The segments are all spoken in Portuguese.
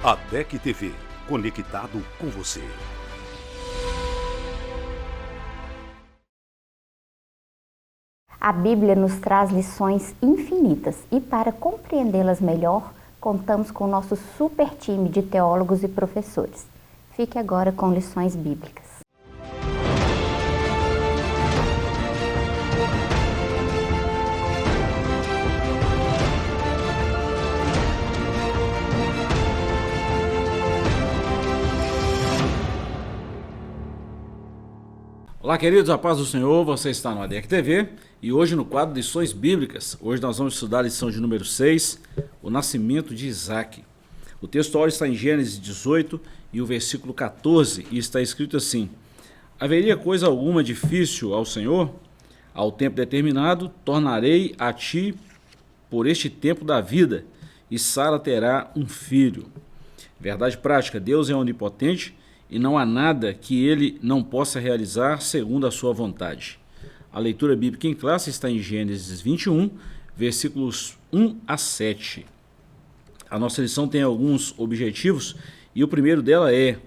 ADEC TV, conectado com você. A Bíblia nos traz lições infinitas e para compreendê-las melhor, contamos com o nosso super time de teólogos e professores. Fique agora com lições bíblicas. Olá, queridos, a paz do Senhor, você está no ADEC TV e hoje no quadro Lições Bíblicas, hoje nós vamos estudar a lição de número 6, o nascimento de Isaac. O texto áureo está em Gênesis 18 e o versículo 14 e está escrito assim: haveria coisa alguma difícil ao Senhor? Ao tempo determinado, tornarei a ti por este tempo da vida e Sara terá um filho. Verdade prática, Deus é onipotente e não há nada que ele não possa realizar segundo a sua vontade. A leitura bíblica em classe está em Gênesis 21, versículos 1 a 7. A nossa lição tem alguns objetivos e o primeiro dela é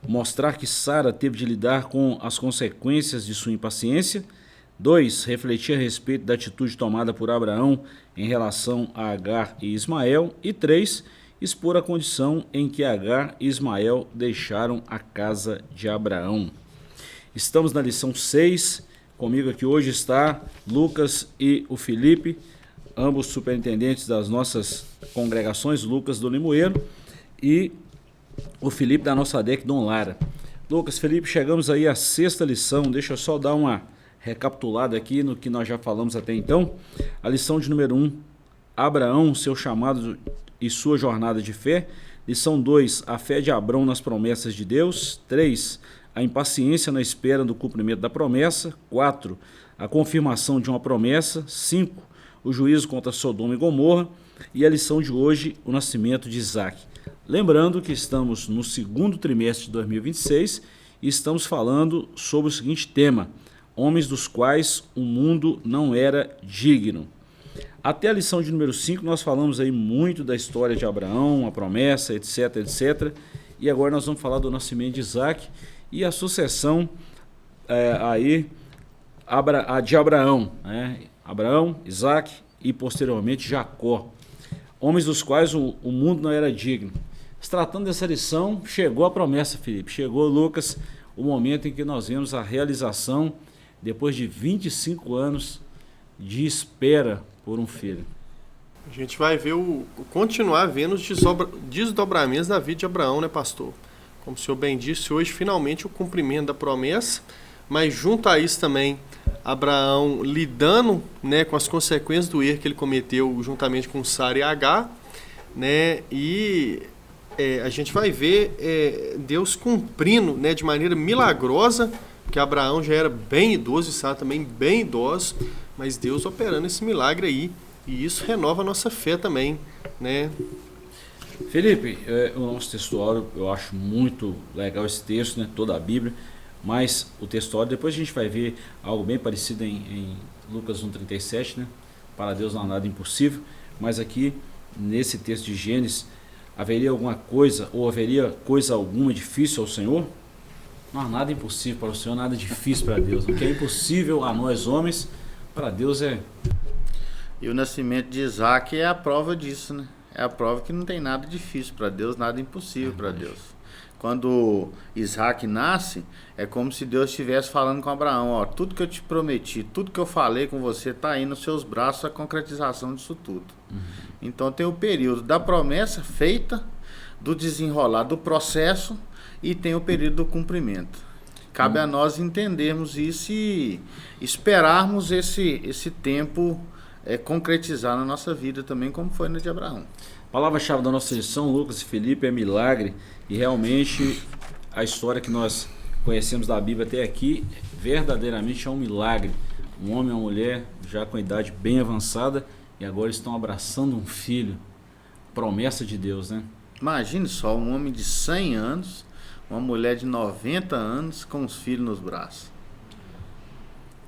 mostrar que Sara teve de lidar com as consequências de sua impaciência. 2. Refletir a respeito da atitude tomada por Abraão em relação a Agar e Ismael. E 3. Expor a condição em que Agar e Ismael deixaram a casa de Abraão. Estamos na lição 6, comigo aqui hoje está Lucas e o Felipe, ambos superintendentes das nossas congregações, Lucas do Limoeiro e o Felipe da nossa ADEC Dom Lara. Lucas, Felipe, chegamos aí à 6ª lição, deixa eu só dar uma recapitulada aqui no que nós já falamos até então. A lição de número 1, Abraão, seu chamado e sua jornada de fé. Lição 2, a fé de Abrão nas promessas de Deus. 3, a impaciência na espera do cumprimento da promessa. 4, a confirmação de uma promessa. 5, o juízo contra Sodoma e Gomorra. E a lição de hoje, o nascimento de Isaac. Lembrando que estamos no segundo trimestre de 2026 e estamos falando sobre o seguinte tema: homens dos quais o mundo não era digno. Até a lição de número 5 nós falamos aí muito da história de Abraão, a promessa, etc, etc. E agora nós vamos falar do nascimento de Isaac e a sucessão de Abraão, né? Abraão, Isaac e posteriormente Jacó. Homens dos quais o mundo não era digno. Se tratando dessa lição, chegou a promessa, Felipe. Chegou, Lucas, o momento em que nós vemos a realização, depois de 25 anos de espera por um filho. A gente vai ver continuar vendo os desdobramentos da vida de Abraão, né, pastor? Como o senhor bem disse, hoje finalmente o cumprimento da promessa, mas junto a isso também Abraão lidando, né, com as consequências do erro que ele cometeu juntamente com Sara e Agar, né, e a gente vai ver Deus cumprindo, né, de maneira milagrosa, porque Abraão já era bem idoso e Sara também bem idoso, mas Deus operando esse milagre aí, e isso renova a nossa fé também, né? Felipe, o nosso textuário, eu acho muito legal esse texto, né? Toda a Bíblia, mas o textuário, depois a gente vai ver algo bem parecido em Lucas 1,37, né? Para Deus não há nada impossível, mas aqui, nesse texto de Gênesis, haveria alguma coisa, ou haveria coisa alguma difícil ao Senhor? Não há nada impossível para o Senhor, nada difícil para Deus. O que é impossível a nós homens, para Deus é... E o nascimento de Isaac é a prova disso, né? É a prova que não tem nada difícil para Deus, nada impossível para Deus. Quando Isaac nasce, é como se Deus estivesse falando com Abraão: ó, tudo que eu te prometi, tudo que eu falei com você está aí nos seus braços, a concretização disso tudo. Então tem o período da promessa feita, do desenrolar do processo, e tem o período do cumprimento. Cabe a nós entendermos isso e esperarmos esse tempo concretizar na nossa vida também, como foi na de Abraão. A palavra-chave da nossa lição, Lucas e Felipe, é milagre, e realmente a história que nós conhecemos da Bíblia até aqui verdadeiramente é um milagre. Um homem e uma mulher já com idade bem avançada e agora estão abraçando um filho. Promessa de Deus, né? Imagine só, um homem de 100 anos, uma mulher de 90 anos com os filhos nos braços.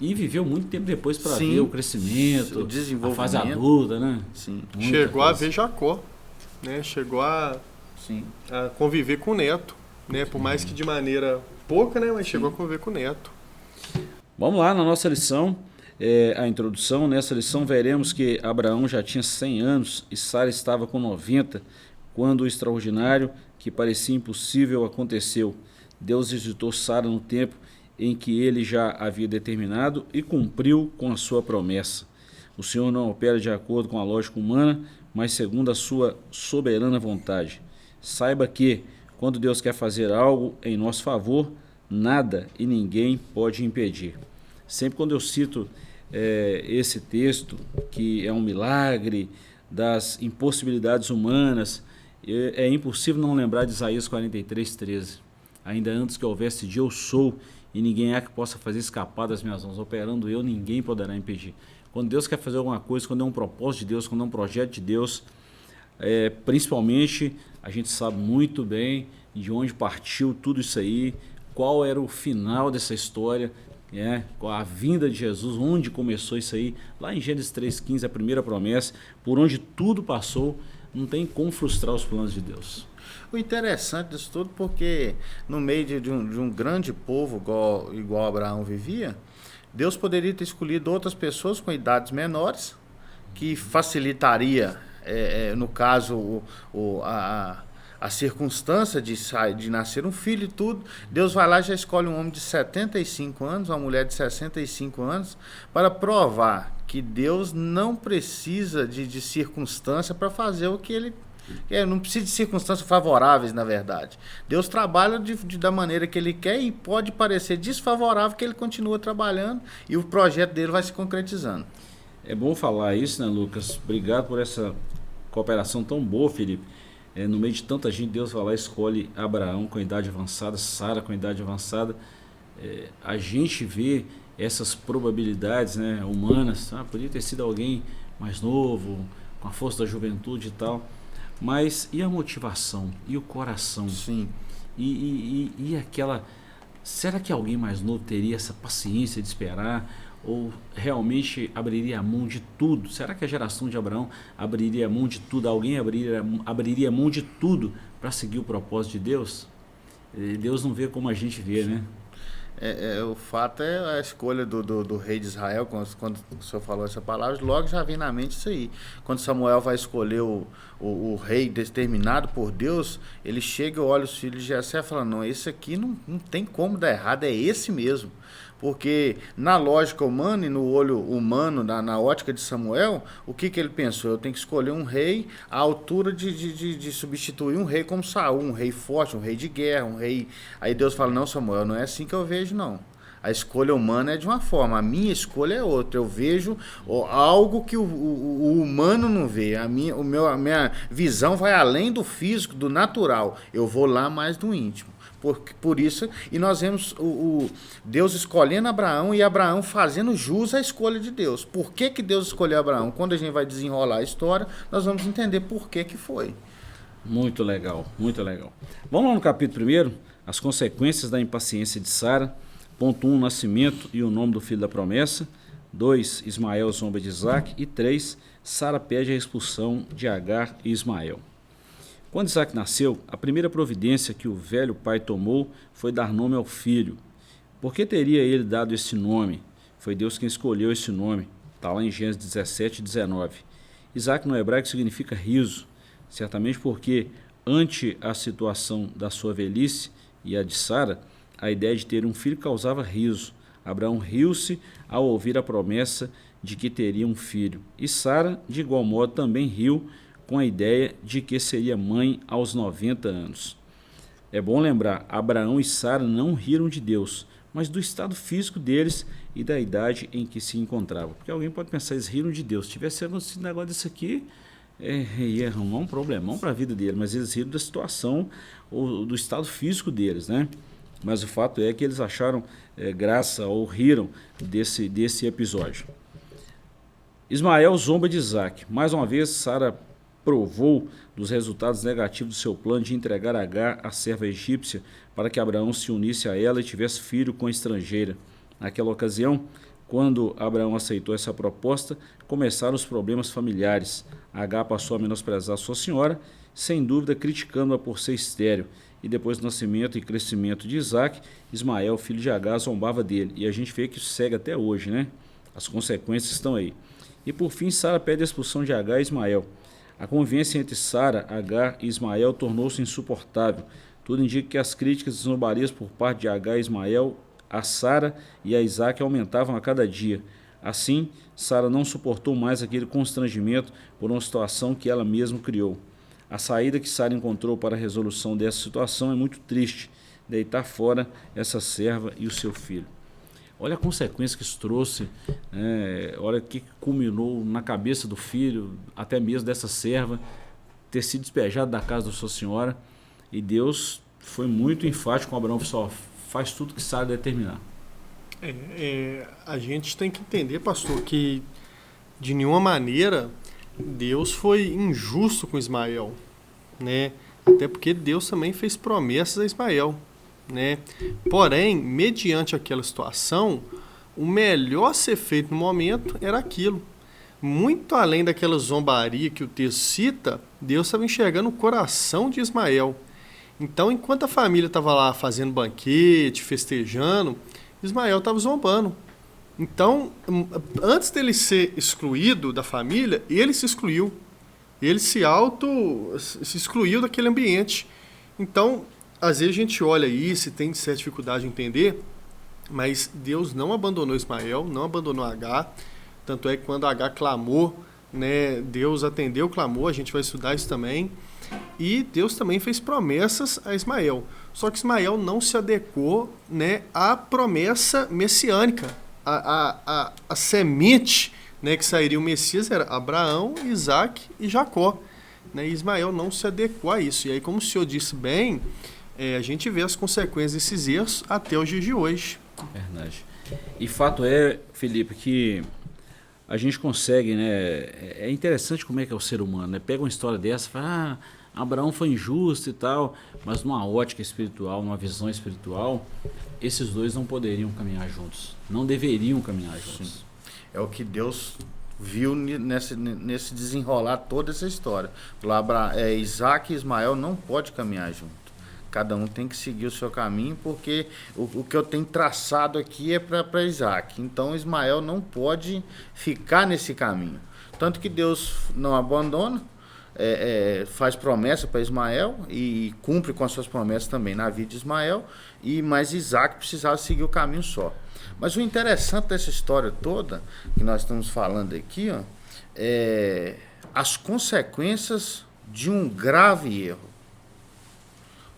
E viveu muito tempo depois para ver o crescimento, o desenvolvimento, a fase adulta, né? Sim. Chegou a ver Jacó, né? Chegou a Sim. a conviver com o neto, né? Por mais que de maneira pouca, né? Mas chegou a conviver com o neto. Vamos lá na nossa lição, a introdução. Nessa lição veremos que Abraão já tinha 100 anos e Sara estava com 90, quando o extraordinário, que parecia impossível, aconteceu. Deus visitou Sara no tempo em que ele já havia determinado e cumpriu com a sua promessa. O Senhor não opera de acordo com a lógica humana, mas segundo a sua soberana vontade. Saiba que, quando Deus quer fazer algo em nosso favor, nada e ninguém pode impedir. Sempre quando eu cito esse texto, que é um milagre das impossibilidades humanas, é impossível não lembrar de Isaías 43:13. Ainda antes que houvesse dia, eu sou, e ninguém há que possa fazer escapar das minhas mãos. Operando eu, ninguém poderá impedir. Quando Deus quer fazer alguma coisa, quando é um propósito de Deus, quando é um projeto de Deus, principalmente, a gente sabe muito bem de onde partiu tudo isso aí, qual era o final dessa história, com a vinda de Jesus, onde começou isso aí. Lá em Gênesis 3:15, a primeira promessa, por onde tudo passou, não tem como frustrar os planos de Deus. O interessante disso tudo, porque no meio de um grande povo igual Abraão vivia, Deus poderia ter escolhido outras pessoas com idades menores, que facilitaria, no caso, a circunstância de nascer um filho e tudo. Deus vai lá e já escolhe um homem de 75 anos, uma mulher de 65 anos, para provar que Deus não precisa de circunstância para fazer o que ele não precisa de circunstâncias favoráveis, na verdade. Deus trabalha da maneira que ele quer, e pode parecer desfavorável que ele continua trabalhando e o projeto dele vai se concretizando. É bom falar isso, né, Lucas? Obrigado por essa cooperação tão boa, Felipe. No meio de tanta gente, Deus vai lá e escolhe Abraão com idade avançada, Sara com idade avançada. A gente vê essas probabilidades, né, humanas. Podia ter sido alguém mais novo, com a força da juventude e tal. Mas e a motivação? E o coração? Sim. E aquela... Será que alguém mais novo teria essa paciência de esperar? Ou realmente abriria a mão de tudo? Será que a geração de Abraão abriria a mão de tudo? Alguém abriria a mão de tudo para seguir o propósito de Deus? Deus não vê como a gente vê, né? O fato é a escolha do rei de Israel. Quando o senhor falou essa palavra, logo já vem na mente isso aí. Quando Samuel vai escolher o rei determinado por Deus, ele chega e olha os filhos de Jessé e fala: não, esse aqui não tem como dar errado, é esse mesmo. Porque na lógica humana e no olho humano, na ótica de Samuel, o que ele pensou? Eu tenho que escolher um rei à altura de substituir um rei como Saul, um rei forte, um rei de guerra, um rei... Aí Deus fala: não, Samuel, não é assim que eu vejo, não. A escolha humana é de uma forma, a minha escolha é outra. Eu vejo algo que o humano não vê. A minha visão vai além do físico, do natural. Eu vou lá mais do íntimo. Por isso, e nós vemos Deus escolhendo Abraão e Abraão fazendo jus à escolha de Deus. Por que Deus escolheu Abraão? Quando a gente vai desenrolar a história, nós vamos entender por que foi. Muito legal, muito legal. Vamos lá no capítulo 1, as consequências da impaciência de Sara. Ponto 1, o nascimento e o nome do filho da promessa. 2, Ismael zomba de Isaac. E 3, Sara pede a expulsão de Agar e Ismael. Quando Isaac nasceu, a primeira providência que o velho pai tomou foi dar nome ao filho. Por que teria ele dado esse nome? Foi Deus quem escolheu esse nome. Está lá em Gênesis 17:19. Isaac no hebraico significa riso, certamente porque, ante a situação da sua velhice e a de Sara, a ideia de ter um filho causava riso. Abraão riu-se ao ouvir a promessa de que teria um filho. E Sara, de igual modo, também riu com a ideia de que seria mãe aos 90 anos. É bom lembrar, Abraão e Sara não riram de Deus, mas do estado físico deles e da idade em que se encontravam. Porque alguém pode pensar, eles riram de Deus. Se tivesse acontecido um negócio desse aqui, ia arrumar um problemão para a vida deles, mas eles riram da situação ou do estado físico deles, né? Mas o fato é que eles acharam graça ou riram desse episódio. Ismael zomba de Isaac. Mais uma vez, Sara provou dos resultados negativos do seu plano de entregar Agar, a serva egípcia, para que Abraão se unisse a ela e tivesse filho com a estrangeira. Naquela ocasião, quando Abraão aceitou essa proposta, começaram os problemas familiares. Agar passou a menosprezar sua senhora sem dúvida criticando-a por ser estéril. E depois do nascimento e crescimento de Isaac, Ismael, filho de Agar, zombava dele. E a gente vê que isso segue até hoje, né? As consequências estão aí. E por fim, Sara pede a expulsão de Agar e Ismael. A convivência entre Sara, Agar e Ismael tornou-se insuportável. Tudo indica que as críticas e zombarias por parte de Agar e Ismael a Sara e a Isaac aumentavam a cada dia. Assim, Sara não suportou mais aquele constrangimento por uma situação que ela mesma criou. A saída que Sara encontrou para a resolução dessa situação é muito triste: deitar fora essa serva e o seu filho. Olha a consequência que isso trouxe, olha o que culminou na cabeça do filho, até mesmo dessa serva, ter sido despejado da casa da sua senhora. E Deus foi muito enfático com Abraão, só faz tudo que Sara determinar. A gente tem que entender, pastor, que de nenhuma maneira Deus foi injusto com Ismael, né? Até porque Deus também fez promessas a Ismael, né? Porém, mediante aquela situação, o melhor a ser feito no momento era aquilo. Muito além daquela zombaria que o texto cita, Deus estava enxergando o coração de Ismael. Então, enquanto a família estava lá fazendo banquete, festejando, Ismael estava zombando. Então, antes dele ser excluído da família, ele se excluiu. Ele se excluiu daquele ambiente. Então, às vezes a gente olha isso e tem certa dificuldade de entender, mas Deus não abandonou Ismael, não abandonou Agar. Tanto é que quando Agar clamou, né, Deus atendeu o clamor, a gente vai estudar isso também. E Deus também fez promessas a Ismael. Só que Ismael não se adequou, né, à promessa messiânica. A semente, né, que sairia o Messias era Abraão, Isaac e Jacó. Né, e Ismael não se adequou a isso. E aí, como o senhor disse bem, a gente vê as consequências desses erros até os dias de hoje. Verdade. E fato é, Felipe, que a gente consegue, né? É interessante como é que é o ser humano, né? Pega uma história dessa e fala, Abraão foi injusto e tal, mas numa ótica espiritual, numa visão espiritual, esses dois não poderiam caminhar juntos, não deveriam caminhar juntos. Sim. É o que Deus viu nesse desenrolar toda essa história. Isaac e Ismael não podem caminhar juntos. Cada um tem que seguir o seu caminho, porque o que eu tenho traçado aqui é para Isaac. Então Ismael não pode ficar nesse caminho. Tanto que Deus não abandona, faz promessa para Ismael e cumpre com as suas promessas também na vida de Ismael, mas Isaac precisava seguir o caminho só. Mas o interessante dessa história toda, que nós estamos falando aqui, é as consequências de um grave erro.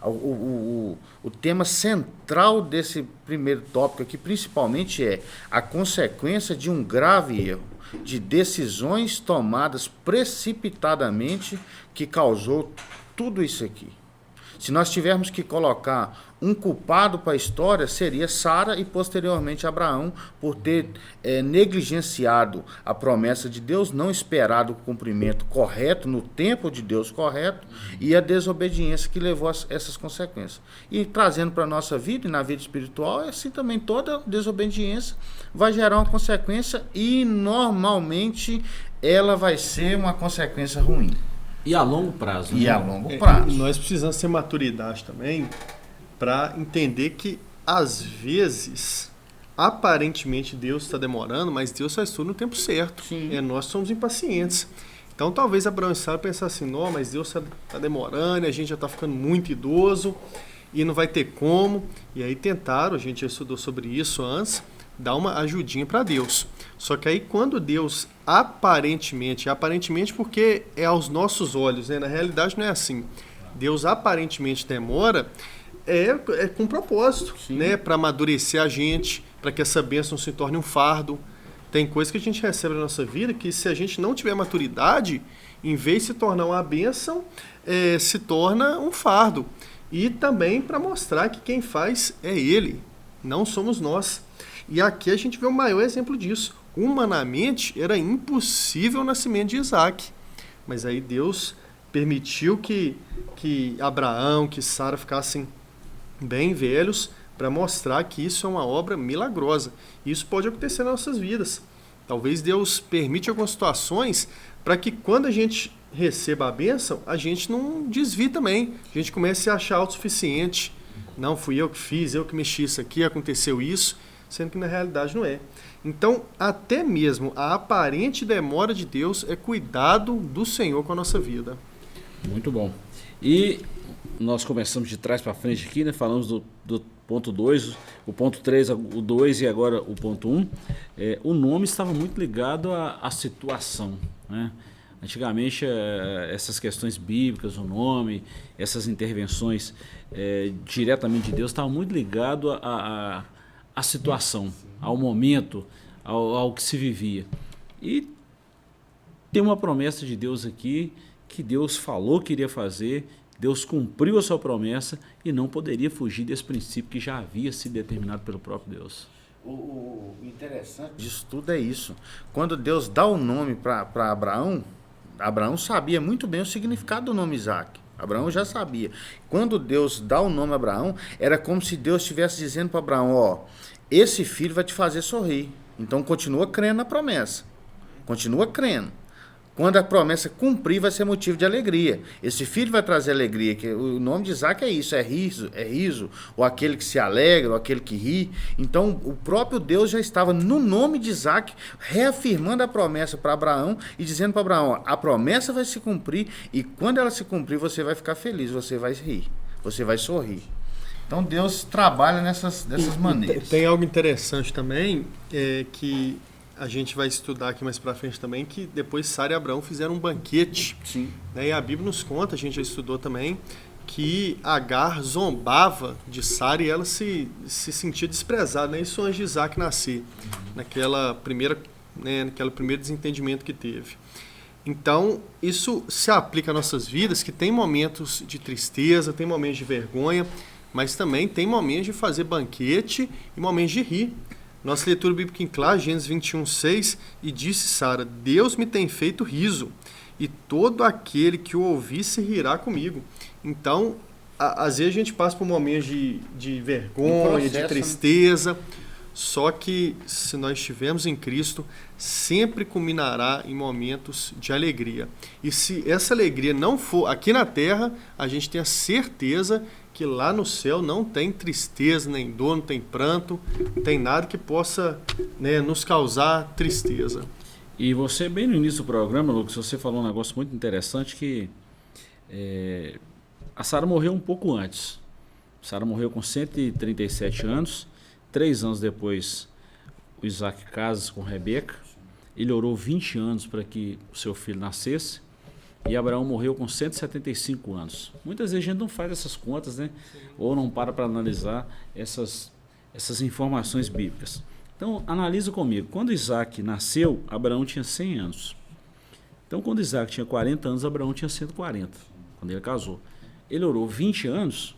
O tema central desse primeiro tópico aqui, principalmente, é a consequência de um grave erro, de decisões tomadas precipitadamente que causou tudo isso aqui. Se nós tivermos que colocar um culpado para a história, seria Sara e posteriormente Abraão, por ter negligenciado a promessa de Deus, não esperado o cumprimento correto, no tempo de Deus correto, e a desobediência que levou a essas consequências. E trazendo para a nossa vida e na vida espiritual, assim também toda desobediência vai gerar uma consequência e normalmente ela vai ser uma consequência ruim. E a longo prazo. E a longo prazo. Nós precisamos ter maturidade também para entender que, às vezes, aparentemente Deus está demorando, mas Deus faz tudo no tempo certo. Nós somos impacientes. Então, talvez Abraão e Sara pensassem assim, não, mas Deus está demorando, a gente já está ficando muito idoso e não vai ter como. E aí tentaram, a gente já estudou sobre isso antes, dar uma ajudinha para Deus. Só que aí quando Deus aparentemente porque é aos nossos olhos, né? Na realidade não é assim. Deus aparentemente demora, é com propósito, né? Para amadurecer a gente, para que essa bênção se torne um fardo. Tem coisas que a gente recebe na nossa vida que, se a gente não tiver maturidade, em vez de se tornar uma bênção, se torna um fardo. E também para mostrar que quem faz é Ele, não somos nós. E aqui a gente vê o maior exemplo disso. Humanamente, era impossível o nascimento de Isaac. Mas aí Deus permitiu que Abraão, que Sara ficassem bem velhos, para mostrar que isso é uma obra milagrosa. Isso pode acontecer nas nossas vidas. Talvez Deus permite algumas situações para que quando a gente receba a bênção, a gente não desvie também. A gente comece a achar autossuficiente. Não, fui eu que fiz, eu que mexi isso aqui, aconteceu isso, sendo que na realidade não é. Então, até mesmo a aparente demora de Deus é cuidado do Senhor com a nossa vida. Muito bom. E nós começamos de trás para frente aqui, né? Falamos do ponto 2, o ponto 3, o 2 e agora o ponto 1. O nome estava muito ligado à situação, né? Antigamente, essas questões bíblicas, o nome, essas intervenções diretamente de Deus, estavam muito ligado à situação, ao momento, ao que se vivia. E tem uma promessa de Deus aqui, que Deus falou que iria fazer, Deus cumpriu a sua promessa e não poderia fugir desse princípio que já havia sido determinado pelo próprio Deus. O interessante disso tudo é isso. Quando Deus dá o nome para Abraão, Abraão sabia muito bem o significado do nome Isaac. Abraão já sabia. Quando Deus dá o nome a Abraão, era como se Deus estivesse dizendo para Abraão, ó, esse filho vai te fazer sorrir. Então continua crendo na promessa. Continua crendo. Quando a promessa cumprir, vai ser motivo de alegria. Esse filho vai trazer alegria. Que o nome de Isaac é isso, é riso, ou aquele que se alegra, ou aquele que ri. Então, o próprio Deus já estava no nome de Isaac, reafirmando a promessa para Abraão e dizendo para Abraão, ó, a promessa vai se cumprir e quando ela se cumprir, você vai ficar feliz, você vai rir, você vai sorrir. Então, Deus trabalha dessas maneiras. Tem algo interessante também, que a gente vai estudar aqui mais pra frente também, que depois Sara e Abraão fizeram um banquete. Sim. Né? E a Bíblia nos conta, a gente já estudou também, que Agar zombava de Sara e ela se sentia desprezada. Né? Isso antes de Isaac nascer, naquele primeiro desentendimento que teve. Então, isso se aplica às nossas vidas, que tem momentos de tristeza, tem momentos de vergonha, mas também tem momentos de fazer banquete e momentos de rir. Nossa leitura bíblica em classe, Gênesis 21:6, e disse Sara, Deus me tem feito riso, e todo aquele que o ouvir se rirá comigo. Então, às vezes a gente passa por momentos de vergonha, de tristeza, só que se nós estivermos em Cristo, sempre culminará em momentos de alegria. E se essa alegria não for aqui na terra, a gente tem a certeza que lá no céu não tem tristeza, nem dor, não tem pranto, não tem nada que possa, né, nos causar tristeza. E você, bem no início do programa, Lucas, você falou um negócio muito interessante, que a Sara morreu um pouco antes. Sara morreu com 137 anos, 3 anos depois o Isaac casa com Rebeca, ele orou 20 anos para que o seu filho nascesse, e Abraão morreu com 175 anos. Muitas vezes a gente não faz essas contas, né? Ou não para analisar essas informações bíblicas. Então, analisa comigo. Quando Isaac nasceu, Abraão tinha 100 anos. Então, quando Isaac tinha 40 anos, Abraão tinha 140, quando ele casou. Ele orou 20 anos,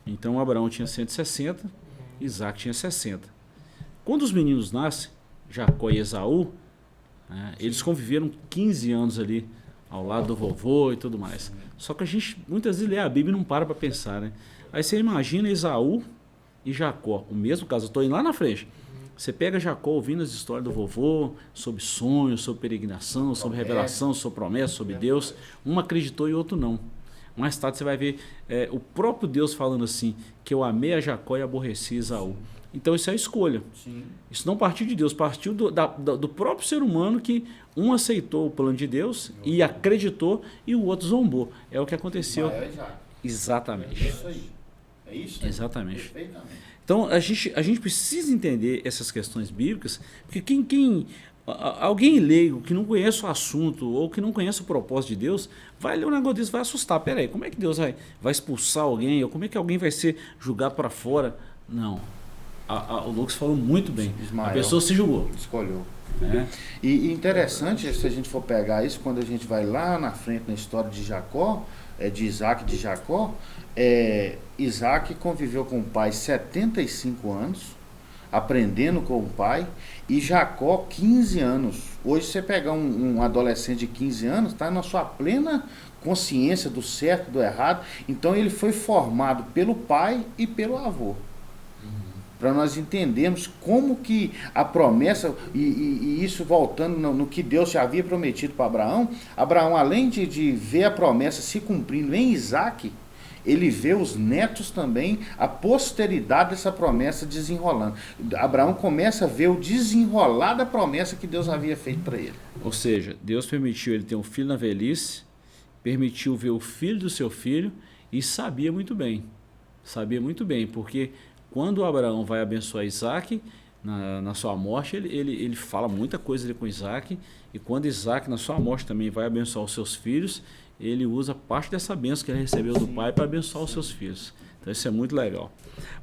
então Abraão tinha 160, Isaac tinha 60. Quando os meninos nascem, Jacó e Esaú, né, eles conviveram 15 anos ali, ao lado do vovô e tudo mais. Só que a gente muitas vezes lê a Bíblia e não para pensar, né? Aí você imagina Esaú e Jacó, o mesmo caso, eu estou indo lá na frente. Você pega Jacó ouvindo as histórias do vovô, sobre sonhos, sobre peregrinação, sobre revelação, sobre promessa, sobre Deus. Um acreditou e outro não. Mais tarde você vai ver o próprio Deus falando assim, que eu amei a Jacó e aborreci Esaú. Então isso é a escolha. Sim. Isso não partiu de Deus, partiu do próprio ser humano, que um aceitou o plano de Deus e acreditou e o outro zombou. É o que aconteceu. Exatamente. É isso aí. É isso aí. Exatamente. Então a gente precisa entender essas questões bíblicas, porque alguém leigo que não conhece o assunto ou que não conhece o propósito de Deus, vai ler um negócio desse, vai assustar. Peraí, como é que Deus vai expulsar alguém? Ou como é que alguém vai ser julgado para fora? Não. O Lucas falou muito bem. Ismael, a pessoa se julgou. Escolheu. E interessante, se a gente for pegar isso, quando a gente vai lá na frente na história de Jacó, de Isaac e de Jacó, Isaac conviveu com o pai 75 anos, aprendendo com o pai, e Jacó 15 anos. Hoje você pegar um adolescente de 15 anos, está na sua plena consciência do certo e do errado, então ele foi formado pelo pai e pelo avô. para nós entendermos como que a promessa, e isso voltando no que Deus já havia prometido para Abraão, Abraão, além de ver a promessa se cumprindo em Isaac, ele vê os netos também, a posteridade dessa promessa desenrolando. Abraão começa a ver o desenrolar da promessa que Deus havia feito para ele. Ou seja, Deus permitiu ele ter um filho na velhice, permitiu ver o filho do seu filho e sabia muito bem, porque quando Abraão vai abençoar Isaac, na sua morte, ele fala muita coisa ali com Isaac, e quando Isaac, na sua morte, também vai abençoar os seus filhos, ele usa parte dessa bênção que ele recebeu do pai para abençoar os seus filhos. Então isso é muito legal.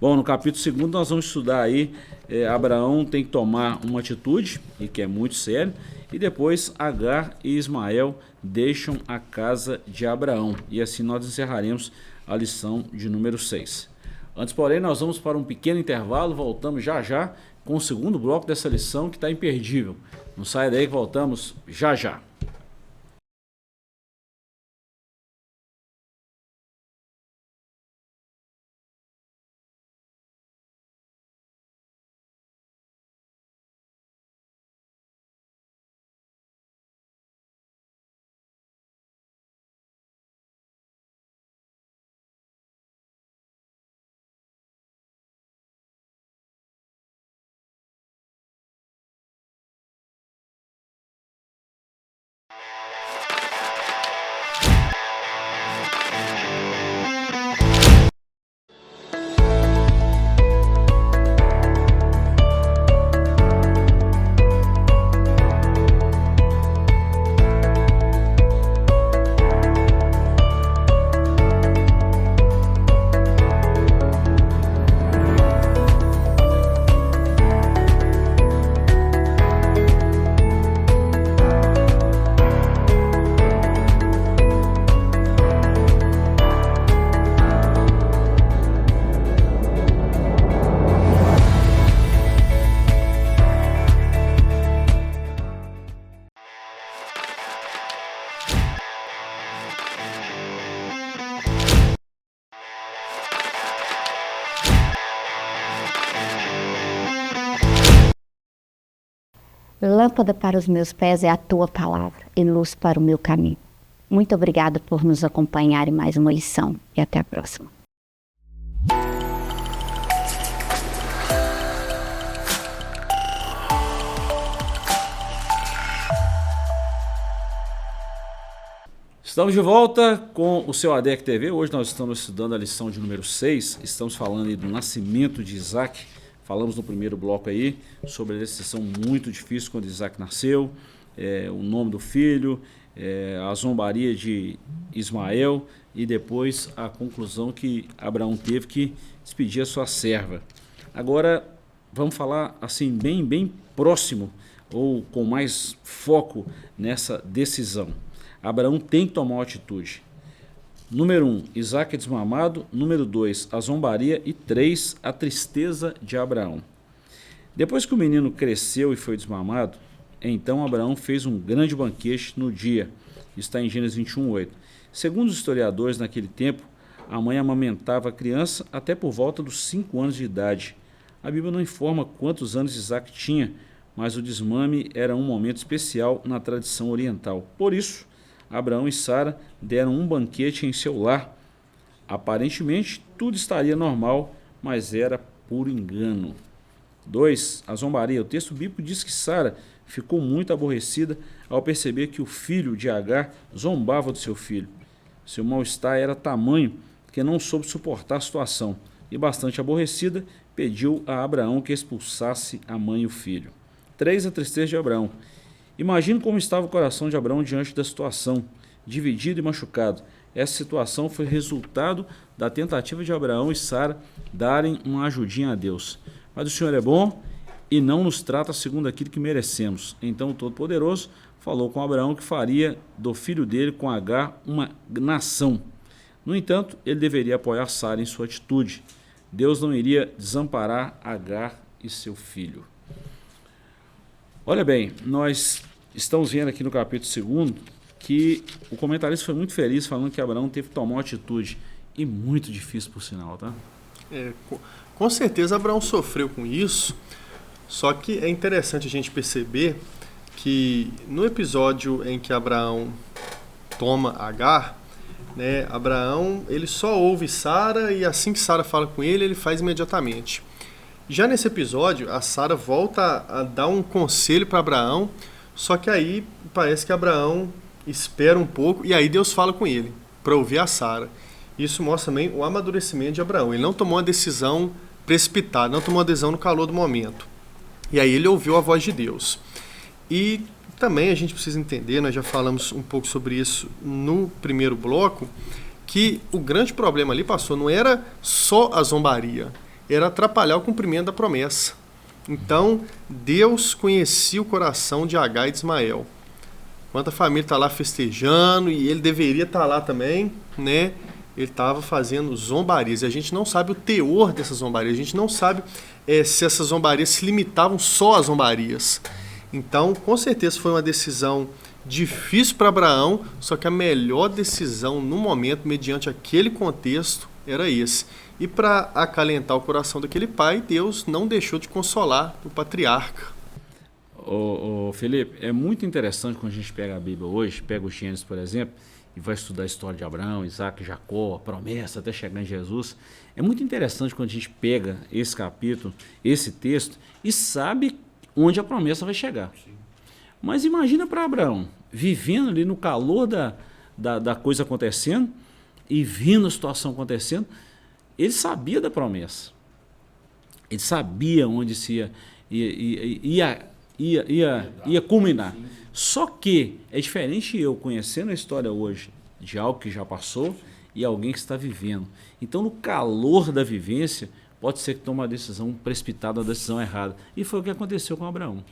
Bom, no capítulo 2 nós vamos estudar aí, Abraão tem que tomar uma atitude, e que é muito sério, e depois Agar e Ismael deixam a casa de Abraão. E assim nós encerraremos a lição de número 6. Antes, porém, nós vamos para um pequeno intervalo, voltamos já já com o segundo bloco dessa lição que está imperdível. Não saia daí que voltamos já já. Lâmpada para os meus pés é a tua palavra e luz para o meu caminho. Muito obrigada por nos acompanhar em mais uma lição e até a próxima. Estamos de volta com o seu ADEC TV. Hoje nós estamos estudando a lição de número 6. Estamos falando aí do nascimento de Isaac. Falamos no primeiro bloco aí sobre a decisão muito difícil quando Isaac nasceu, o nome do filho, a zombaria de Ismael e depois a conclusão que Abraão teve que despedir a sua serva. Agora vamos falar assim bem próximo ou com mais foco nessa decisão. Abraão tem que tomar uma atitude. Número 1, Isaac é desmamado. Número 2, a zombaria. E 3, a tristeza de Abraão. Depois que o menino cresceu e foi desmamado, então Abraão fez um grande banquete no dia. Está em Gênesis 21:8. Segundo os historiadores, naquele tempo, a mãe amamentava a criança até por volta dos 5 anos de idade. A Bíblia não informa quantos anos Isaac tinha, mas o desmame era um momento especial na tradição oriental. Por isso, Abraão e Sara deram um banquete em seu lar. Aparentemente, tudo estaria normal, mas era por engano. 2. A zombaria. O texto bíblico diz que Sara ficou muito aborrecida ao perceber que o filho de Agar zombava do seu filho. Seu mal-estar era tamanho que não soube suportar a situação e, bastante aborrecida, pediu a Abraão que expulsasse a mãe e o filho. 3. A tristeza de Abraão. Imagine como estava o coração de Abraão diante da situação, dividido e machucado. Essa situação foi resultado da tentativa de Abraão e Sara darem uma ajudinha a Deus. Mas o Senhor é bom e não nos trata segundo aquilo que merecemos. Então o Todo-Poderoso falou com Abraão que faria do filho dele com Agar uma nação. No entanto, ele deveria apoiar Sara em sua atitude. Deus não iria desamparar Agar e seu filho. Olha bem, nós estamos vendo aqui no capítulo 2 que o comentarista foi muito feliz falando que Abraão teve que tomar uma atitude, e muito difícil por sinal, tá? Com certeza Abraão sofreu com isso, só que é interessante a gente perceber que no episódio em que Abraão toma Agar, né, Abraão ele só ouve Sara e assim que Sara fala com ele, ele faz imediatamente. Já nesse episódio, a Sara volta a dar um conselho para Abraão, só que aí parece que Abraão espera um pouco e aí Deus fala com ele para ouvir a Sara. Isso mostra também o amadurecimento de Abraão. Ele não tomou uma decisão precipitada, não tomou uma decisão no calor do momento. E aí ele ouviu a voz de Deus. E também a gente precisa entender, nós já falamos um pouco sobre isso no primeiro bloco, que o grande problema ali, pastor, não era só a zombaria, era atrapalhar o cumprimento da promessa. Então, Deus conhecia o coração de Agar e de Ismael. Enquanto a família está lá festejando, e ele deveria estar lá também, né? Ele estava fazendo zombarias. E a gente não sabe o teor dessas zombarias. A gente não sabe se essas zombarias se limitavam só às zombarias. Então, com certeza foi uma decisão difícil para Abraão, só que a melhor decisão no momento, mediante aquele contexto, era esse. E para acalentar o coração daquele pai, Deus não deixou de consolar o patriarca. Ô Felipe, é muito interessante quando a gente pega a Bíblia hoje, pega o Gênesis, por exemplo, e vai estudar a história de Abraão, Isaac, Jacó, a promessa, até chegar em Jesus. É muito interessante quando a gente pega esse capítulo, esse texto, e sabe onde a promessa vai chegar. Sim. Mas imagina para Abraão, vivendo ali no calor da coisa acontecendo, e vendo a situação acontecendo, ele sabia da promessa. Ele sabia onde se ia culminar. Sim. Só que é diferente eu conhecendo a história hoje de algo que já passou e alguém que está vivendo. Então, no calor da vivência, pode ser que tome uma decisão precipitada, uma decisão errada. E foi o que aconteceu com Abraão.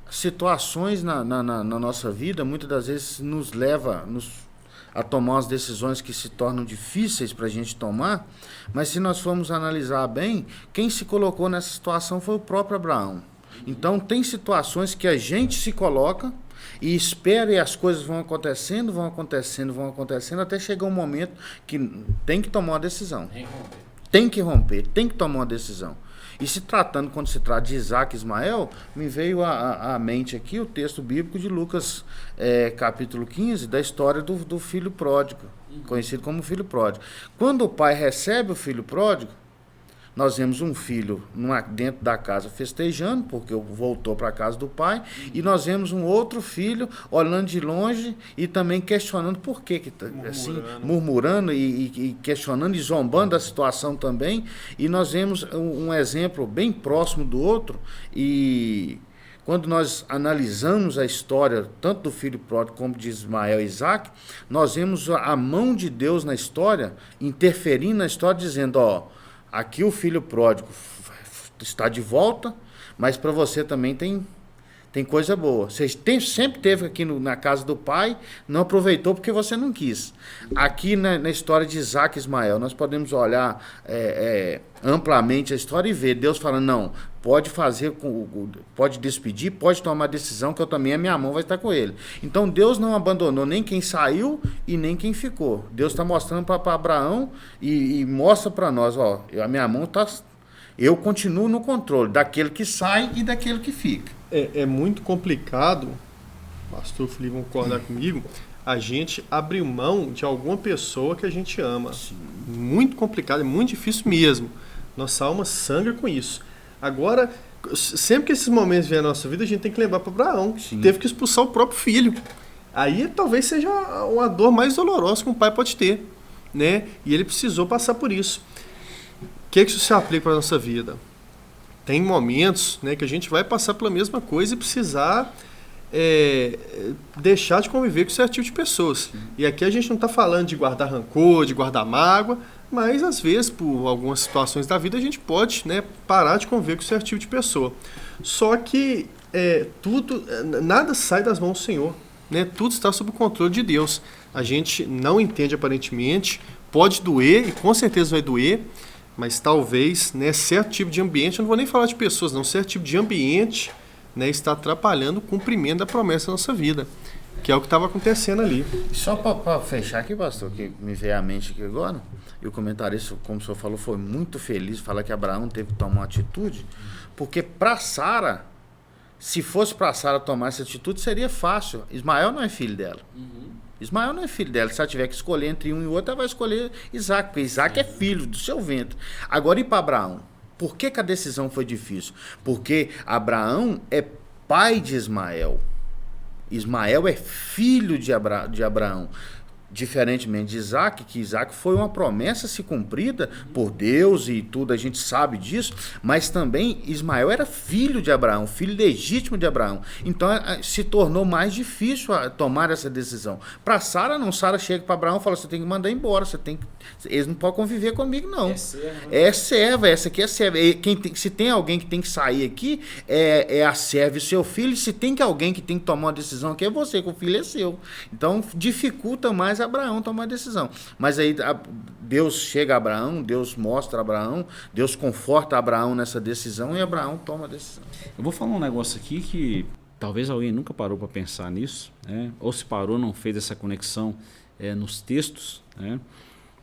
Situações na nossa vida, muitas das vezes nos leva a tomar umas decisões que se tornam difíceis para a gente tomar, mas se nós formos analisar bem, quem se colocou nessa situação foi o próprio Abraão. Então tem situações que a gente se coloca e espera e as coisas vão acontecendo, até chegar um momento que tem que tomar uma decisão. Tem que romper, tem que tomar uma decisão. E quando se trata de Isaac e Ismael, me veio à mente aqui o texto bíblico de Lucas, capítulo 15, da história do filho pródigo, conhecido como filho pródigo. Quando o pai recebe o filho pródigo, nós vemos um filho dentro da casa festejando, porque voltou para a casa do pai, e nós vemos um outro filho olhando de longe e também questionando por que assim, murmurando e questionando e zombando da situação também. E nós vemos um exemplo bem próximo do outro, e quando nós analisamos a história, tanto do filho pródigo como de Ismael e Isaac, nós vemos a mão de Deus na história, interferindo na história, dizendo, aqui o filho pródigo está de volta, mas para você também tem coisa boa. Você sempre teve aqui na casa do pai, não aproveitou porque você não quis. Aqui na história de Isaac e Ismael, nós podemos olhar amplamente a história e ver Deus falando, não, pode despedir, pode tomar uma decisão que eu também, a minha mão vai estar com ele. Então Deus não abandonou nem quem saiu e nem quem ficou. Deus está mostrando para Abraão e mostra para nós, a minha mão está... Eu continuo no controle daquele que sai e daquele que fica. É muito complicado, pastor Felipe vai concordar comigo, a gente abrir mão de alguma pessoa que a gente ama. Sim. Muito complicado, é muito difícil mesmo. Nossa alma sangra com isso. Agora, sempre que esses momentos vêm na nossa vida, a gente tem que lembrar para Abraão. Sim. Teve que expulsar o próprio filho. Aí talvez seja uma dor mais dolorosa que um pai pode ter, né? E ele precisou passar por isso. O que isso se aplica para a nossa vida? Tem momentos, né, que a gente vai passar pela mesma coisa e precisar deixar de conviver com certo tipo de pessoas. Sim. E aqui a gente não está falando de guardar rancor, de guardar mágoa, mas às vezes, por algumas situações da vida, a gente pode, né, parar de conviver com certo tipo de pessoa. Só que nada sai das mãos do Senhor, né? Tudo está sob o controle de Deus. A gente não entende aparentemente, pode doer, e com certeza vai doer, mas talvez, né, certo tipo de ambiente, eu não vou nem falar de pessoas, não, certo tipo de ambiente, né, está atrapalhando o cumprimento da promessa na nossa vida, que é o que estava acontecendo ali. Só para fechar aqui, pastor, que me veio à mente aqui agora, e o comentarista, como o senhor falou, foi muito feliz, falar que Abraão teve que tomar uma atitude, porque para Sara, se fosse para Sara tomar essa atitude, seria fácil. Ismael não é filho dela. Ismael não é filho dela. Se ela tiver que escolher entre um e outro, ela vai escolher Isaac, porque Isaac é filho do seu ventre. Agora, e para Abraão? Por que a decisão foi difícil? Porque Abraão é pai de Ismael. Ismael é filho de Abraão. Diferentemente de Isaac, que Isaac foi uma promessa se cumprida por Deus e tudo, a gente sabe disso, mas também Ismael era filho de Abraão, filho legítimo de Abraão. Então se tornou mais difícil tomar essa decisão. Para Sara não, Sara chega para Abraão e fala, você tem que mandar embora, eles não podem conviver comigo não. É serva, essa aqui é serva. Se tem alguém que tem que sair aqui, é a serva e seu filho, e se tem alguém que tem que tomar uma decisão aqui, é você, que o filho é seu. Então dificulta mais Abraão tomar a decisão. Mas aí Deus chega a Abraão, Deus mostra a Abraão, Deus conforta Abraão nessa decisão e Abraão toma a decisão. Eu vou falar um negócio aqui que talvez alguém nunca parou para pensar nisso, né? Ou se parou, não fez essa conexão nos textos, né?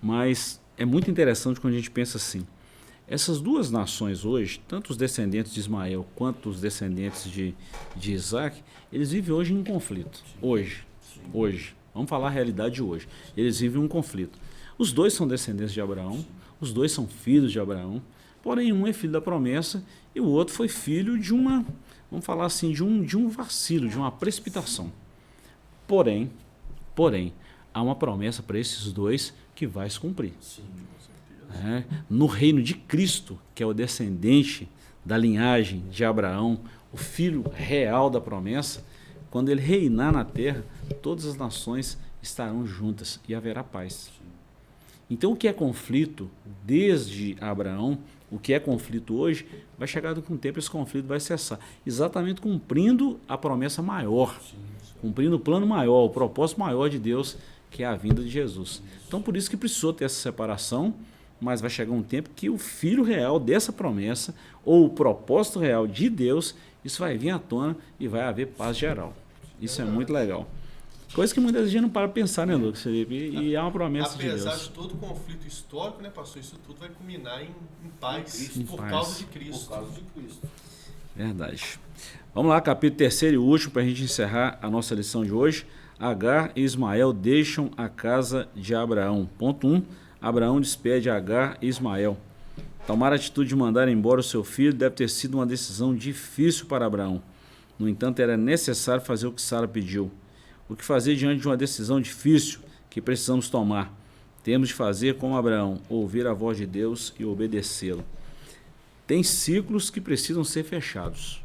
Mas é muito interessante quando a gente pensa assim. Essas duas nações hoje, tanto os descendentes de Ismael quanto os descendentes de Isaac, eles vivem hoje em um conflito. Hoje. Vamos falar a realidade de hoje. Eles vivem um conflito. Os dois são descendentes de Abraão, os dois são filhos de Abraão, porém um é filho da promessa e o outro foi filho de uma, vamos falar assim, de um vacilo, de uma precipitação. Porém, há uma promessa para esses dois que vai se cumprir. Sim, com certeza. No reino de Cristo, que é o descendente da linhagem de Abraão, o filho real da promessa, quando ele reinar na terra, todas as nações estarão juntas e haverá paz. Então, o que é conflito desde Abraão, o que é conflito hoje, vai chegar com o tempo, esse conflito vai cessar. Exatamente cumprindo a promessa maior, cumprindo o plano maior, o propósito maior de Deus, que é a vinda de Jesus. Então, por isso que precisou ter essa separação, mas vai chegar um tempo que o filho real dessa promessa, ou o propósito real de Deus, isso vai vir à tona e vai haver paz geral. Isso é muito legal. Coisa que muita gente não para pensar, né, Lucas Felipe? E é uma promessa de Deus. Apesar de todo o conflito histórico, né, pastor? Isso tudo vai culminar em paz, causa de Cristo. Por causa de Cristo. Verdade. Vamos lá, capítulo 3º e último, para a gente encerrar a nossa lição de hoje. Agar e Ismael deixam a casa de Abraão. Ponto 1. Abraão despede Agar e Ismael. Tomar a atitude de mandar embora o seu filho deve ter sido uma decisão difícil para Abraão. No entanto, era necessário fazer o que Sara pediu. O que fazer diante de uma decisão difícil que precisamos tomar? Temos de fazer como Abraão, ouvir a voz de Deus e obedecê-lo. Tem ciclos que precisam ser fechados.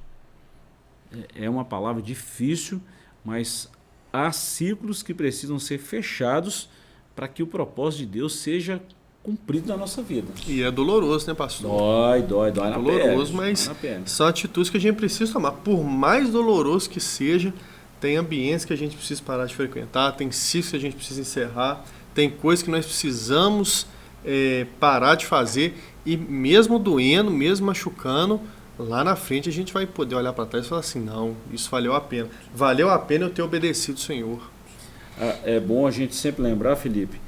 É uma palavra difícil, mas há ciclos que precisam ser fechados para que o propósito de Deus seja cumprido na nossa vida. E é doloroso, né, pastor? Dói na doloroso, pele, mas são atitudes que a gente precisa tomar. Por mais doloroso que seja, tem ambientes que a gente precisa parar de frequentar, tem ciclos que a gente precisa encerrar, tem coisas que nós precisamos parar de fazer, e mesmo doendo, mesmo machucando, lá na frente a gente vai poder olhar para trás e falar assim, não, isso valeu a pena. Valeu a pena eu ter obedecido o Senhor. É bom a gente sempre lembrar, Felipe,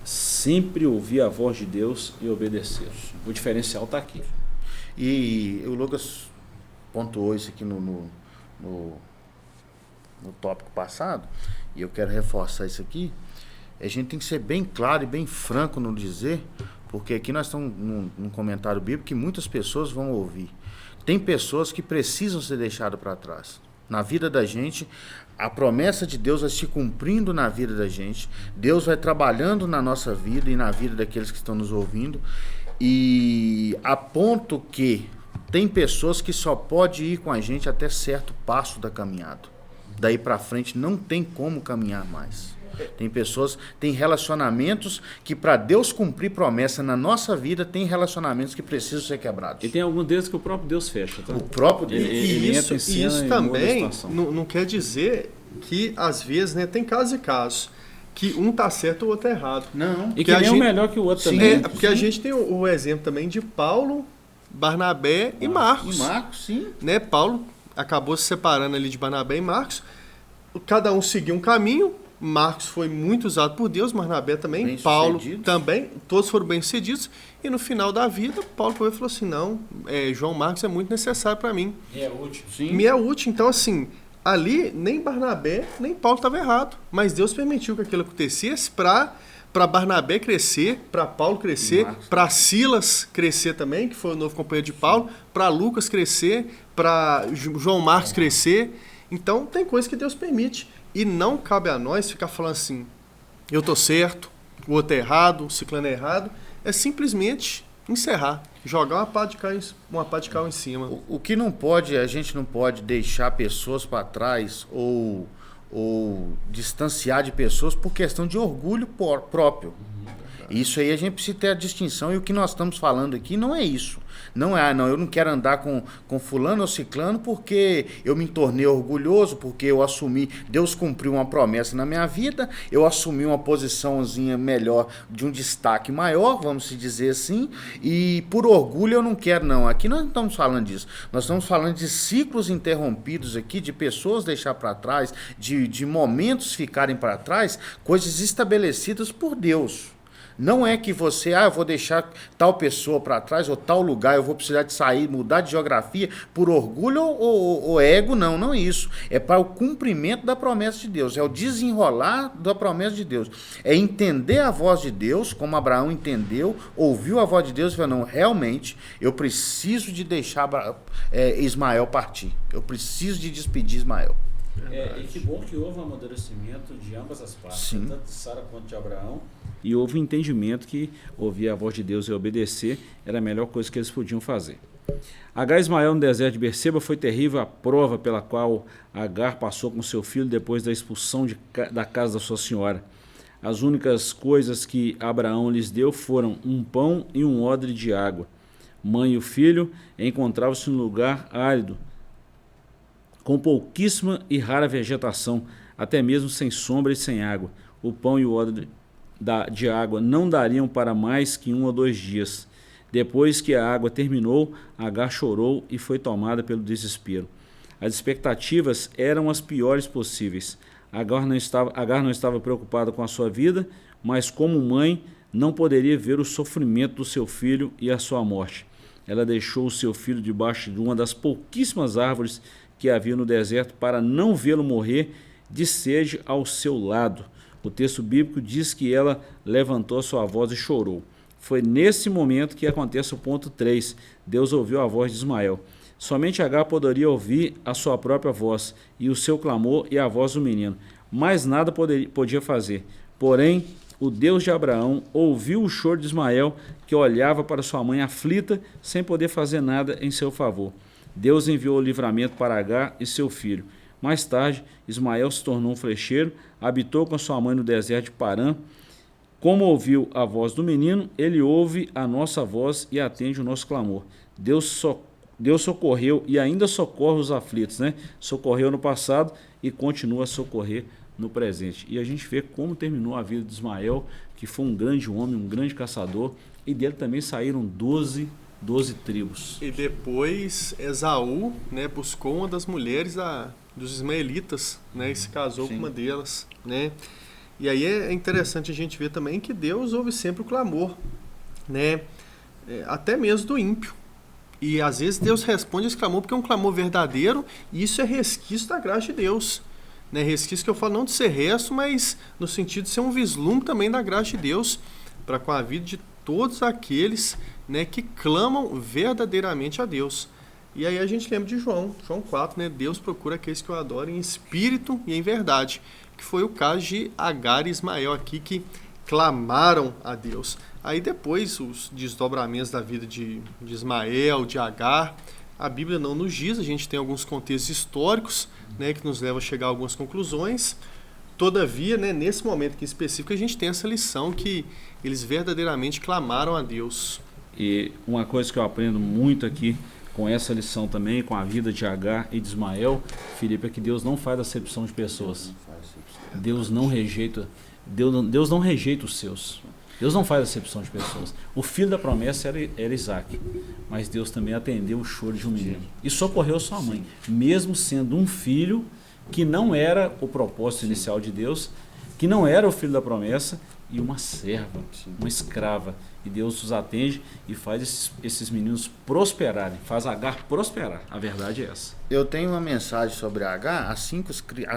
sempre ouvir a voz de Deus e obedecer. O diferencial está aqui. E o Lucas pontuou isso aqui no tópico passado, e eu quero reforçar isso aqui. A gente tem que ser bem claro e bem franco no dizer, porque aqui nós estamos num comentário bíblico que muitas pessoas vão ouvir. Tem pessoas que precisam ser deixadas para trás. Na vida da gente, a promessa de Deus vai se cumprindo na vida da gente. Deus vai trabalhando na nossa vida e na vida daqueles que estão nos ouvindo. E a ponto que tem pessoas que só podem ir com a gente até certo passo da caminhada. Daí para frente não tem como caminhar mais. Tem pessoas, tem relacionamentos que para Deus cumprir promessa na nossa vida, tem relacionamentos que precisam ser quebrados. E tem alguns deles que o próprio Deus fecha, tá? O próprio Deus. Ele entra em cena isso também não quer dizer que às vezes, né, tem casos e casos que um tá certo e o outro é errado. Não. E que nem um melhor que o outro também. Porque a gente tem o exemplo também de Paulo, Barnabé e Marcos. E Marcos, sim. Né, Paulo, acabou se separando ali de Barnabé e Marcos. Cada um seguiu um caminho. Marcos foi muito usado por Deus, Barnabé também, Bem Paulo sucedidos. também, todos foram bem-sucedidos. E no final da vida, Paulo falou assim, não, João Marcos é muito necessário para mim. E é útil. Sim. Me é útil. Então, assim, ali nem Barnabé, nem Paulo estavam errados. Mas Deus permitiu que aquilo acontecesse para Barnabé crescer, para Paulo crescer, para Silas crescer também, que foi o novo companheiro de Paulo, para Lucas crescer, para João Marcos crescer. Então, tem coisas que Deus permite. E não cabe a nós ficar falando assim, eu tô certo, o outro é errado, o ciclano é errado. É simplesmente encerrar, jogar uma pá de cal em cima. O que não pode, a gente não pode deixar pessoas para trás ou distanciar de pessoas por questão de orgulho próprio. Isso aí a gente precisa ter a distinção, e o que nós estamos falando aqui não é isso. Não é, não, eu não quero andar com fulano ou ciclano porque eu me tornei orgulhoso, porque eu assumi, Deus cumpriu uma promessa na minha vida, eu assumi uma posiçãozinha melhor, de um destaque maior, vamos dizer assim, e por orgulho eu não quero, não. Aqui nós não estamos falando disso, nós estamos falando de ciclos interrompidos aqui, de pessoas deixar para trás, de momentos ficarem para trás, coisas estabelecidas por Deus. Não é que você, eu vou deixar tal pessoa para trás, ou tal lugar, eu vou precisar de sair, mudar de geografia por orgulho ou ego, não é isso. É para o cumprimento da promessa de Deus, é o desenrolar da promessa de Deus. É entender a voz de Deus, como Abraão entendeu, ouviu a voz de Deus e falou, não, realmente, eu preciso de deixar Ismael partir. Eu preciso de despedir Ismael. E que bom que houve um amadurecimento de ambas as partes, Sim. tanto de Sara quanto de Abraão. E houve um entendimento que ouvir a voz de Deus e obedecer era a melhor coisa que eles podiam fazer. Agar e Ismael no deserto de Berseba foi terrível a prova pela qual Agar passou com seu filho depois da expulsão da casa da sua senhora. As únicas coisas que Abraão lhes deu foram um pão e um odre de água. Mãe e o filho encontravam-se num lugar árido, com pouquíssima e rara vegetação, até mesmo sem sombra e sem água. O pão e o odre de água não dariam para mais que 1 ou 2 dias. Depois que a água terminou, Agar chorou e foi tomada pelo desespero. As expectativas eram as piores possíveis. Agar não estava preocupada com a sua vida, mas como mãe não poderia ver o sofrimento do seu filho e a sua morte. Ela deixou o seu filho debaixo de uma das pouquíssimas árvores que havia no deserto para não vê-lo morrer de sede ao seu lado. O texto bíblico diz que ela levantou a sua voz e chorou. Foi nesse momento que acontece o ponto 3. Deus ouviu a voz de Ismael. Somente Agar poderia ouvir a sua própria voz, e o seu clamor e a voz do menino. Mais nada podia fazer. Porém, o Deus de Abraão ouviu o choro de Ismael, que olhava para sua mãe aflita, sem poder fazer nada em seu favor. Deus enviou o livramento para Agar e seu filho. Mais tarde, Ismael se tornou um flecheiro, habitou com sua mãe no deserto de Parã. Como ouviu a voz do menino, ele ouve a nossa voz e atende o nosso clamor. Deus socorreu e ainda socorre os aflitos, né? Socorreu no passado e continua a socorrer no presente. E a gente vê como terminou a vida de Ismael, que foi um grande homem, um grande caçador, e dele também saíram 12 tribos. E depois Esaú, né, buscou uma das mulheres dos ismaelitas, né, e se casou com uma delas, né? E aí é interessante a gente ver também que Deus ouve sempre o clamor, né, até mesmo do ímpio. E às vezes Deus responde esse clamor porque é um clamor verdadeiro, e isso é resquício da graça de Deus, né? Resquício que eu falo não de ser resto, mas no sentido de ser um vislumbre também da graça de Deus para com a vida de todos aqueles, né, que clamam verdadeiramente a Deus. E aí a gente lembra de João 4, né? Deus procura aqueles que o adorem em espírito e em verdade, que foi o caso de Agar e Ismael aqui, que clamaram a Deus. Aí depois os desdobramentos da vida de Ismael, de Agar, a Bíblia não nos diz, a gente tem alguns contextos históricos, né, que nos levam a chegar a algumas conclusões. Todavia, né, nesse momento aqui específico, a gente tem essa lição que eles verdadeiramente clamaram a Deus. E uma coisa que eu aprendo muito aqui com essa lição também, com a vida de Agar e de Ismael, Felipe, é que Deus não faz acepção de pessoas. Deus não rejeita os seus. Deus não faz acepção de pessoas. O filho da promessa era Isaac, mas Deus também atendeu o choro de um menino e socorreu sua mãe, mesmo sendo um filho que não era o propósito inicial de Deus, que não era o filho da promessa, e uma serva, uma escrava. E Deus os atende e faz esses meninos prosperarem, faz Agar prosperar. A verdade é essa. Eu tenho uma mensagem sobre Agar, as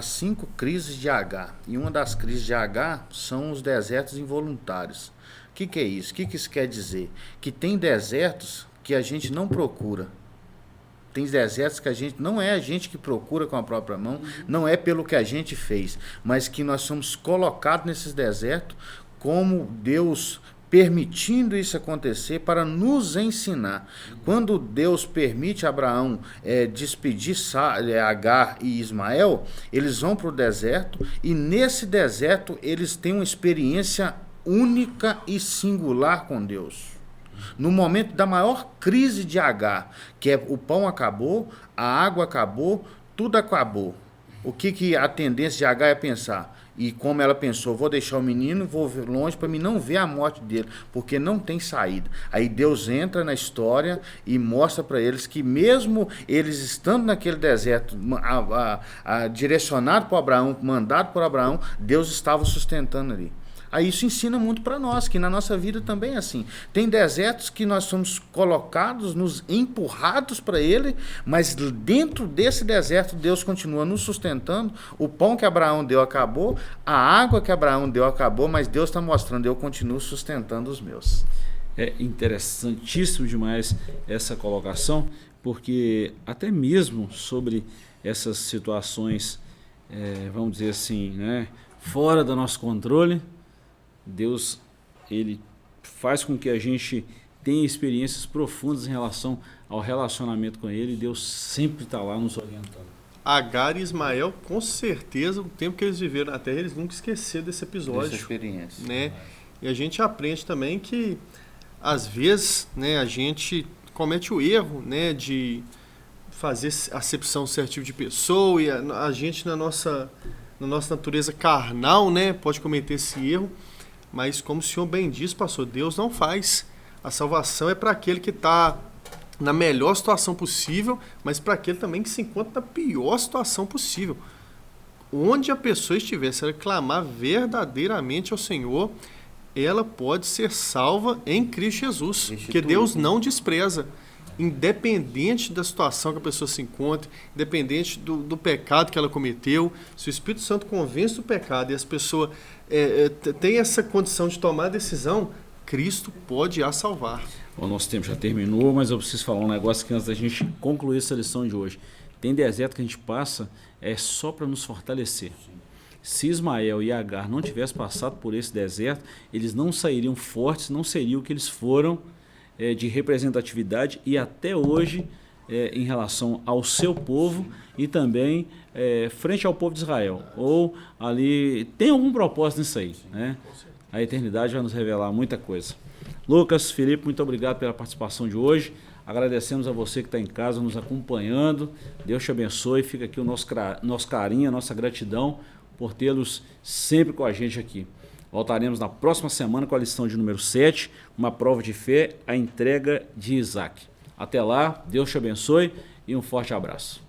cinco crises de Agar. E uma das crises de Agar são os desertos involuntários. O que é isso? O que isso quer dizer? Que tem desertos que a gente não procura. Tem desertos que não é a gente que procura com a própria mão, não é pelo que a gente fez, mas que nós somos colocados nesses desertos como Deus permitindo isso acontecer para nos ensinar. Quando Deus permite Abraão despedir Agar e Ismael, eles vão para o deserto e nesse deserto eles têm uma experiência única e singular com Deus. No momento da maior crise de Agar, que é o pão acabou, a água acabou, tudo acabou. O que a tendência de Agar é pensar? E como ela pensou, vou deixar o menino, vou longe para mim não ver a morte dele, porque não tem saída. Aí Deus entra na história e mostra para eles que mesmo eles estando naquele deserto, direcionado por Abraão, mandado por Abraão, Deus estava sustentando ali. Aí isso ensina muito para nós, que na nossa vida também é assim. Tem desertos que nós somos colocados, nos empurrados para ele, mas dentro desse deserto Deus continua nos sustentando. O pão que Abraão deu acabou, a água que Abraão deu acabou, mas Deus está mostrando, eu continuo sustentando os meus. É interessantíssimo demais essa colocação, porque até mesmo sobre essas situações, vamos dizer assim, né, fora do nosso controle, Deus, ele faz com que a gente tenha experiências profundas em relação ao relacionamento com ele, e Deus sempre está lá nos orientando. Agar e Ismael, com certeza, o tempo que eles viveram na Terra, eles nunca esqueceram desse episódio. Dessa experiência. Né? E a gente aprende também que, às vezes, né, a gente comete o erro, né, de fazer acepção seletiva de pessoa, e a gente, na nossa natureza carnal, né, pode cometer esse erro. Mas como o senhor bem disse, pastor, Deus não faz. A salvação é para aquele que está na melhor situação possível, mas para aquele também que se encontra na pior situação possível. Onde a pessoa estiver, se ela clamar verdadeiramente ao Senhor, ela pode ser salva em Cristo Jesus, porque Deus não despreza. Independente da situação que a pessoa se encontre, independente do pecado que ela cometeu, se o Espírito Santo convence do pecado e as pessoas têm essa condição de tomar a decisão, Cristo pode a salvar. O nosso tempo já terminou, mas eu preciso falar um negócio aqui antes da gente concluir essa lição de hoje. Tem deserto que a gente passa só para nos fortalecer. Se Ismael e Agar não tivessem passado por esse deserto, eles não sairiam fortes, não seriam o que eles foram de representatividade e até hoje em relação ao seu povo e também frente ao povo de Israel. Ou ali tem algum propósito nisso aí, né? A eternidade vai nos revelar muita coisa. Lucas, Felipe, muito obrigado pela participação de hoje. Agradecemos a você que está em casa nos acompanhando. Deus te abençoe. Fica aqui o nosso carinho, a nossa gratidão por tê-los sempre com a gente aqui. Voltaremos na próxima semana com a lição de número 7, uma prova de fé, a entrega de Isaac. Até lá, Deus te abençoe e um forte abraço.